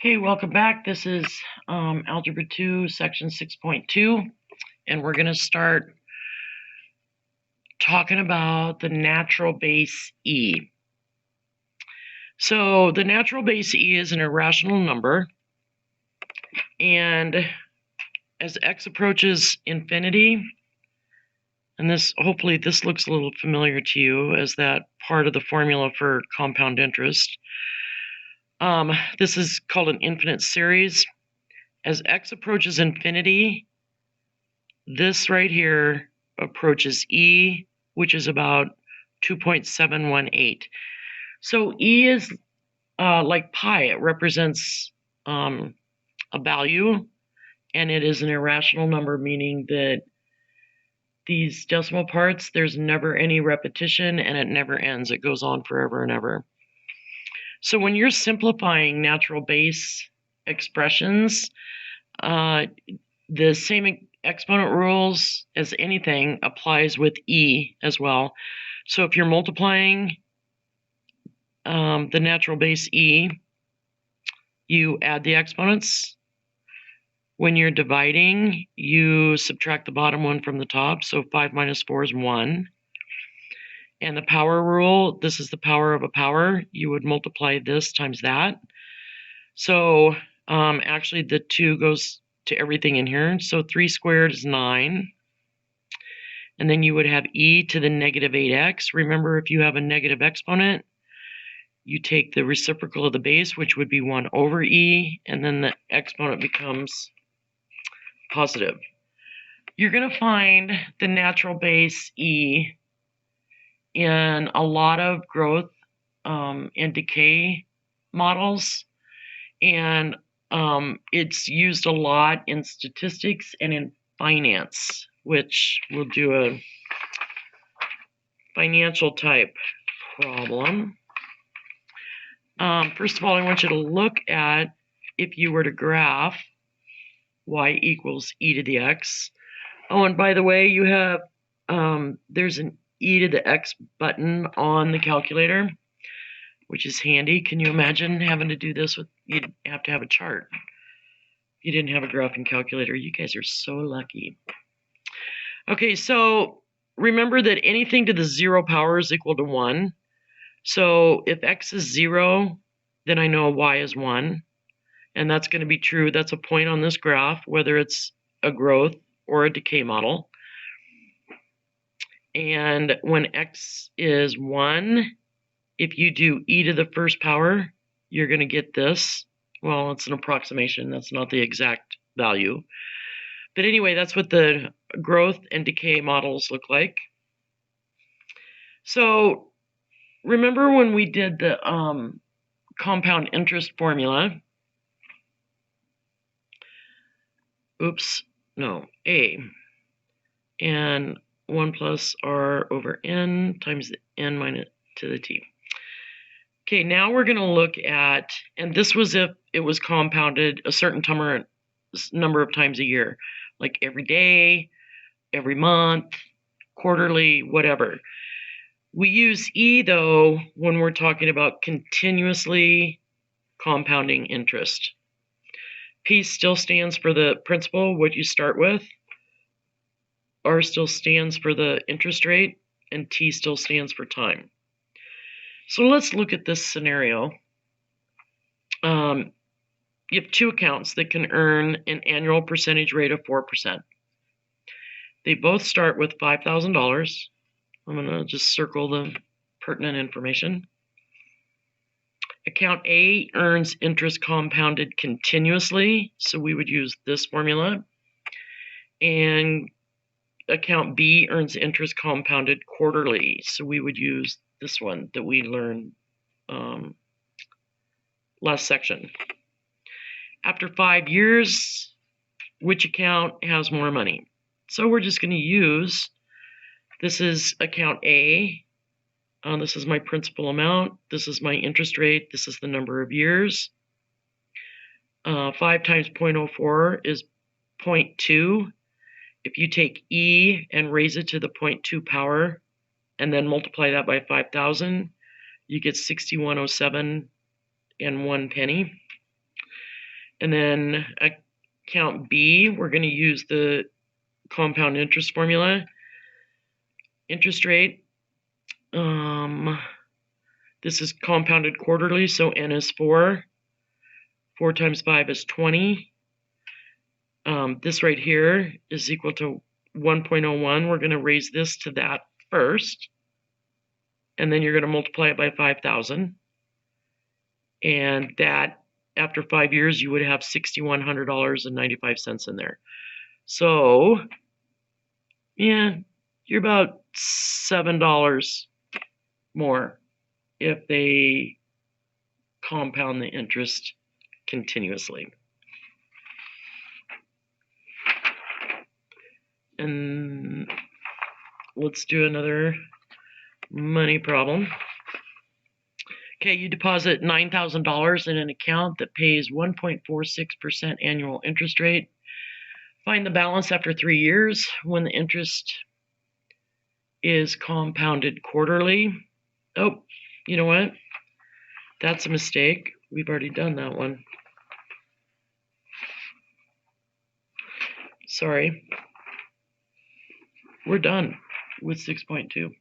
Okay, welcome back. This is Algebra 2, Section 6.2, and we're going to start talking about the natural base e. So the natural base e is an irrational number, and as x approaches infinity, and hopefully this looks a little familiar to you as that part of the formula for compound interest. This is called an infinite series. As x approaches infinity, this right here approaches e, which is about 2.718. So e is like pi. It represents a value, and it is an irrational number, meaning that these decimal parts, there's never any repetition, and it never ends. It goes on forever and ever. So when you're simplifying natural base expressions, the same exponent rules as anything applies with e as well. So if you're multiplying the natural base e, you add the exponents. When you're dividing, you subtract the bottom one from the top. So 5 minus 4 is 1. And the power rule, this is the power of a power. You would multiply this times that. So actually the 2 goes to everything in here. So 3 squared is 9. And then you would have e to the negative 8x. Remember, if you have a negative exponent, you take the reciprocal of the base, which would be 1 over e, and then the exponent becomes positive. You're going to find the natural base e in a lot of growth and decay models, and it's used a lot in statistics and in finance, which we'll do a financial type problem. First of all, I want you to look at if you were to graph y equals e to the x. Oh, and by the way, you have, there's an e to the x button on the calculator, which is handy. Can you imagine having to do this with, you'd have to have a chart. You didn't have a graphing calculator. You guys are so lucky. Okay, so remember that anything to the 0 power is equal to 1. So if x is 0, then I know y is 1. And that's going to be true. That's a point on this graph, whether it's a growth or a decay model. And when x is 1, if you do e to the first power, you're going to get this. Well, it's an approximation. That's not the exact value. But anyway, that's what the growth and decay models look like. So remember when we did the compound interest formula? Oops, no, a. And 1 plus r over n times the n minus to the t. Okay, now we're going to look at, and this was if it was compounded a certain number of times a year, like every day, every month, quarterly, whatever. We use e, though, when we're talking about continuously compounding interest. P still stands for the principal, what you start with. R still stands for the interest rate, and T still stands for time. So let's look at this scenario. You have two accounts that can earn an annual percentage rate of 4%. They both start with $5,000. I'm going to just circle the pertinent information. Account A earns interest compounded continuously, so we would use this formula. And account B earns interest compounded quarterly, so we would use this one that we learned last section. After 5 years, which account has more money? So we're just going to use, this is account A, this is my principal amount, this is my interest rate, this is the number of years. 5 times 0.04 is 0.2. If you take E and raise it to the 0.2 power and then multiply that by 5,000, you get 6107 and 1 penny. And then account B, we're going to use the compound interest formula. Interest rate, this is compounded quarterly, so N is 4. 4 times 5 is 20. This right here is equal to 1.01. We're going to raise this to that first. And then you're going to multiply it by 5,000. And that, after 5 years, you would have $6,100.95 in there. So, yeah, you're about $7 more if they compound the interest continuously. And let's do another money problem. Okay, you deposit $9,000 in an account that pays 1.46% annual interest rate. Find the balance after 3 years when the interest is compounded quarterly. Oh, you know what? That's a mistake. We've already done that one. Sorry. We're done with 6.2.